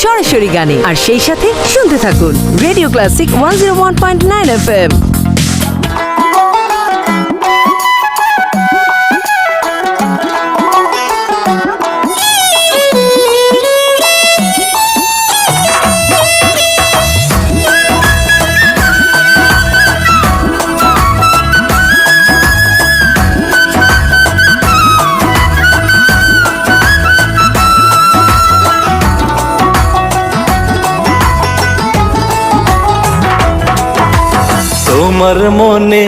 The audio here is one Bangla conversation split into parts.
সরাসরি গানে, আর সেই সাথে শুনতে থাকুন রেডিও ক্লাসিক 101.9 FM। তোমার মনে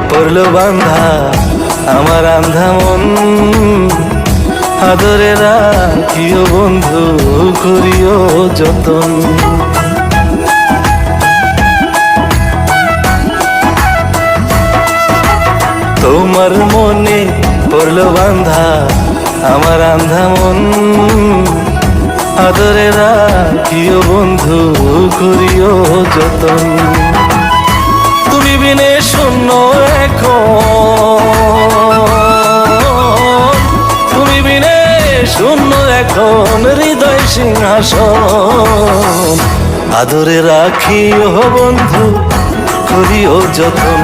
পড়লো বান্ধা আমার আন্ধা মন, আদরে রাখিও বন্ধু করিও যতন। তোমার মনে পড়লো বান্ধা আমার আন্ধা মন, আদরে রাখিও বন্ধু করিও যতন। তুমি বিনে শূন্য এখন, তুমি বিনে শূন্য এখন হৃদয় সিংহাসন, আদরে রাখিও বন্ধু করিও যতন,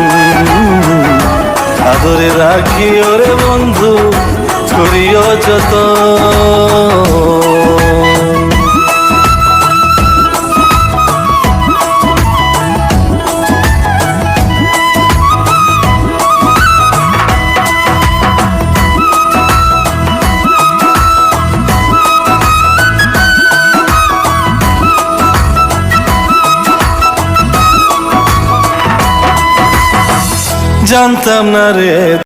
আদরে রাখিও রে বন্ধু করিও যতন। জানতাম না রে